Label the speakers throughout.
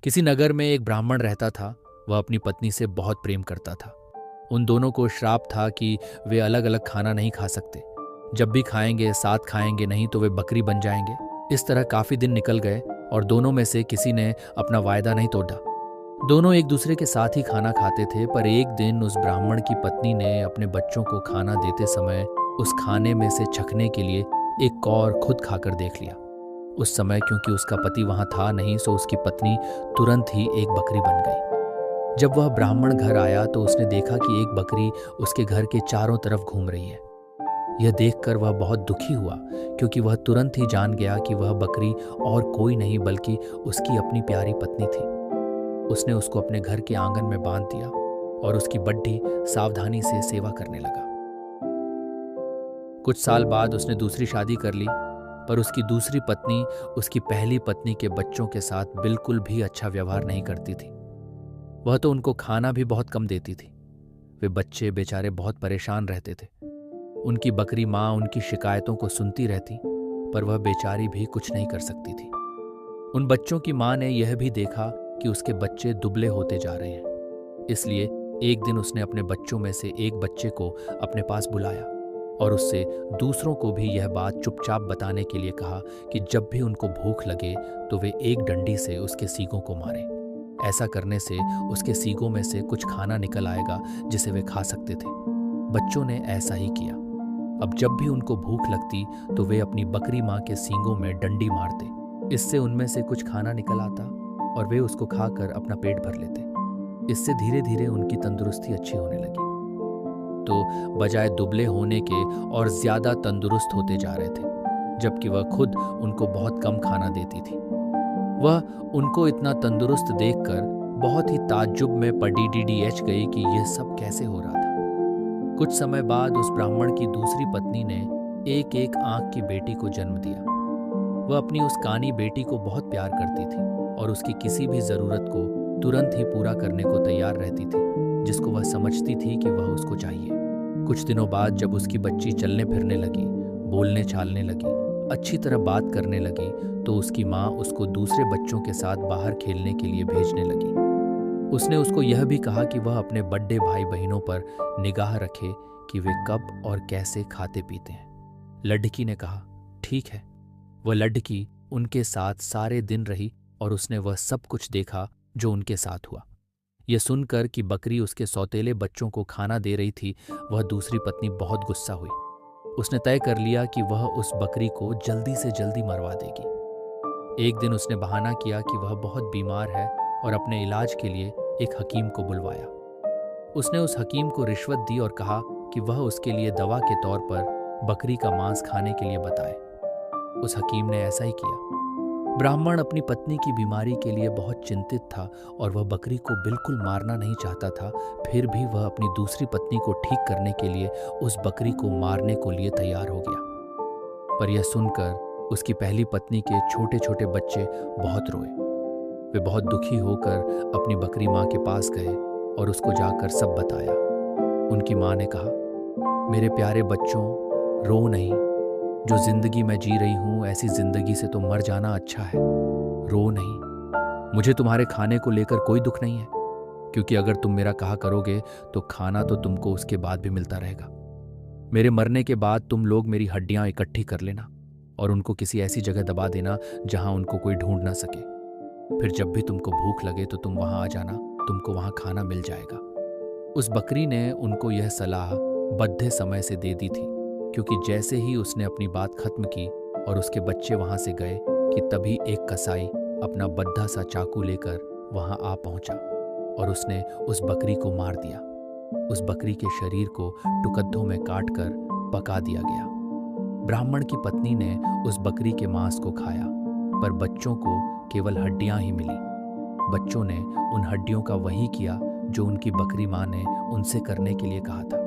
Speaker 1: किसी नगर में एक ब्राह्मण रहता था। वह अपनी पत्नी से बहुत प्रेम करता था। उन दोनों को श्राप था कि वे अलग अलग खाना नहीं खा सकते। जब भी खाएंगे साथ खाएंगे, नहीं तो वे बकरी बन जाएंगे। इस तरह काफी दिन निकल गए और दोनों में से किसी ने अपना वायदा नहीं तोड़ा। दोनों एक दूसरे के साथ ही खाना खाते थे, पर एक दिन उस ब्राह्मण की पत्नी ने अपने बच्चों को खाना देते समय उस खाने में से चखने के लिए एक कौर खुद खाकर देख लिया। उस समय क्योंकि उसका पति वहां था नहीं, सो उसकी पत्नी तुरंत ही एक बकरी बन गई। जब वह ब्राह्मण घर आया तो उसने देखा कि एक बकरी उसके घर के चारों तरफ घूम रही है। यह देखकर वह बहुत दुखी हुआ, क्योंकि वह तुरंत ही जान गया कि वह बकरी और कोई नहीं बल्कि उसकी अपनी प्यारी पत्नी थी। उसने उसको अपने घर के आंगन में बांध दिया और उसकी बड्ढी सावधानी से सेवा करने लगा। कुछ साल बाद उसने दूसरी शादी कर ली, पर उसकी दूसरी पत्नी उसकी पहली पत्नी के बच्चों के साथ बिल्कुल भी अच्छा व्यवहार नहीं करती थी। वह तो उनको खाना भी बहुत कम देती थी। वे बच्चे बेचारे बहुत परेशान रहते थे। उनकी बकरी माँ उनकी शिकायतों को सुनती रहती, पर वह बेचारी भी कुछ नहीं कर सकती थी। उन बच्चों की माँ ने यह भी देखा कि उसके बच्चे दुबले होते जा रहे हैं। इसलिए एक दिन उसने अपने बच्चों में से एक बच्चे को अपने पास बुलाया और उससे दूसरों को भी यह बात चुपचाप बताने के लिए कहा कि जब भी उनको भूख लगे तो वे एक डंडी से उसके सींगों को मारें। ऐसा करने से उसके सींगों में से कुछ खाना निकल आएगा जिसे वे खा सकते थे। बच्चों ने ऐसा ही किया। अब जब भी उनको भूख लगती तो वे अपनी बकरी माँ के सींगों में डंडी मारते। इससे उनमें से कुछ खाना निकल आता और वे उसको खाकर अपना पेट भर लेते। इससे धीरे धीरे उनकी तंदुरुस्ती अच्छी होने लगी। तो बजाय दुबले होने के और ज्यादा तंदुरुस्त होते जा रहे थे, जबकि वह खुद उनको बहुत कम खाना देती थी। वह उनको इतना तंदुरुस्त देखकर बहुत ही ताज्जुब में पड़ी गई कि यह सब कैसे हो रहा था। कुछ समय बाद उस ब्राह्मण की दूसरी पत्नी ने एक एक आंख की बेटी को जन्म दिया। वह अपनी उस कानी बेटी को बहुत प्यार करती थी और उसकी किसी भी जरूरत को तुरंत ही पूरा करने को तैयार रहती थी, जिसको वह समझती थी कि वह उसको चाहिए। कुछ दिनों बाद जब उसकी बच्ची चलने फिरने लगी, बोलने चालने लगी, अच्छी तरह बात करने लगी, तो उसकी माँ उसको दूसरे बच्चों के साथ बाहर खेलने के लिए भेजने लगी। उसने उसको यह भी कहा कि वह अपने बड़े भाई बहनों पर निगाह रखे कि वे कब और कैसे खाते पीते हैं। लड़की ने कहा, ठीक है। वह लड़की उनके साथ सारे दिन रही और उसने वह सब कुछ देखा जो उनके साथ हुआ। यह सुनकर कि बकरी उसके सौतेले बच्चों को खाना दे रही थी, वह दूसरी पत्नी बहुत गुस्सा हुई। उसने तय कर लिया कि वह उस बकरी को जल्दी से जल्दी मरवा देगी। एक दिन उसने बहाना किया कि वह बहुत बीमार है और अपने इलाज के लिए एक हकीम को बुलवाया। उसने उस हकीम को रिश्वत दी और कहा कि वह उसके लिए दवा के तौर पर बकरी का मांस खाने के लिए बताए। उस हकीम ने ऐसा ही किया। ब्राह्मण अपनी पत्नी की बीमारी के लिए बहुत चिंतित था और वह बकरी को बिल्कुल मारना नहीं चाहता था। फिर भी वह अपनी दूसरी पत्नी को ठीक करने के लिए उस बकरी को मारने को लिए तैयार हो गया। पर यह सुनकर उसकी पहली पत्नी के छोटे छोटे बच्चे बहुत रोए। वे बहुत दुखी होकर अपनी बकरी माँ के पास गए और उसको जाकर सब बताया। उनकी माँ ने कहा, मेरे प्यारे बच्चों, रो नहीं। जो जिंदगी मैं जी रही हूं, ऐसी जिंदगी से तो मर जाना अच्छा है। रो नहीं। मुझे तुम्हारे खाने को लेकर कोई दुख नहीं है, क्योंकि अगर तुम मेरा कहा करोगे तो खाना तो तुमको उसके बाद भी मिलता रहेगा। मेरे मरने के बाद तुम लोग मेरी हड्डियां इकट्ठी कर लेना और उनको किसी ऐसी जगह दबा देना जहां उनको कोई ढूंढ ना सके। फिर जब भी तुमको भूख लगे तो तुम वहां आ जाना, तुमको वहां खाना मिल जाएगा। उस बकरी ने उनको यह सलाह बद्धे समय से दे दी थी, क्योंकि जैसे ही उसने अपनी बात खत्म की और उसके बच्चे वहां से गए कि तभी एक कसाई अपना बद्धा सा चाकू लेकर वहां आ पहुंचा और उसने उस बकरी को मार दिया। उस बकरी के शरीर को टुकड़ों में काटकर पका दिया गया। ब्राह्मण की पत्नी ने उस बकरी के मांस को खाया, पर बच्चों को केवल हड्डियां ही मिली। बच्चों ने उन हड्डियों का वही किया जो उनकी बकरी माँ ने उनसे करने के लिए कहा था।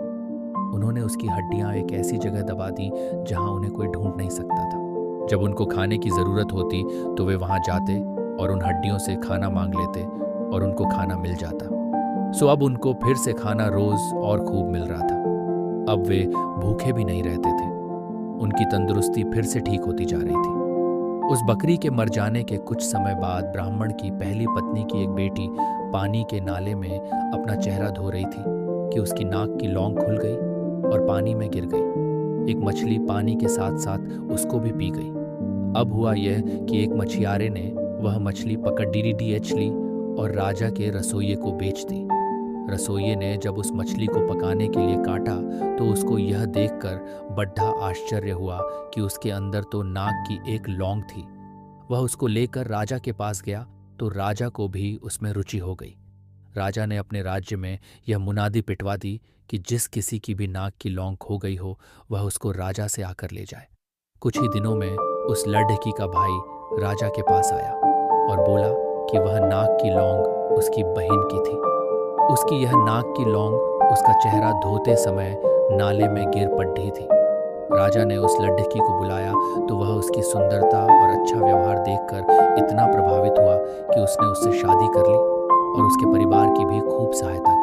Speaker 1: उन्होंने उसकी हड्डियां एक ऐसी जगह दबा दी जहां उन्हें कोई ढूंढ नहीं सकता था। जब उनको खाने की जरूरत होती तो वे वहां जाते और उन हड्डियों से खाना मांग लेते और उनको खाना मिल जाता। सो अब उनको फिर से खाना रोज और खूब मिल रहा था। अब वे भूखे भी नहीं रहते थे। उनकी तंदुरुस्ती फिर से ठीक होती जा रही थी। उस बकरी के मर जाने के कुछ समय बाद ब्राह्मण की पहली पत्नी की एक बेटी पानी के नाले में अपना चेहरा धो रही थी कि उसकी नाक की लौंग खुल गई और पानी में गिर गई। एक मछली पानी के साथ साथ उसको भी पी गई। अब हुआ यह कि एक मछियारे ने वह मछली पकड़ डीडीएच ली और राजा के रसोइये को बेच दी। रसोइये ने जब उस मछली को पकाने के लिए काटा तो उसको यह देखकर बड़ा आश्चर्य हुआ कि उसके अंदर तो नाक की एक लौंग थी। वह उसको लेकर राजा के पास गया तो राजा को भी उसमें रुचि हो गई। राजा ने अपने राज्य में यह मुनादी पिटवा दी कि जिस किसी की भी नाक की लौंग खो गई हो वह उसको राजा से आकर ले जाए। कुछ ही दिनों में उस लड़की का भाई राजा के पास आया और बोला कि वह नाक की लौंग उसकी बहन की थी। उसकी यह नाक की लौंग उसका चेहरा धोते समय नाले में गिर पड़ी थी। राजा ने उस लड़की को बुलाया तो वह उसकी सुंदरता और अच्छा व्यवहार देखकर इतना प्रभावित हुआ कि उसने उससे शादी कर ली और उसके परिवार की भी खूब सहायता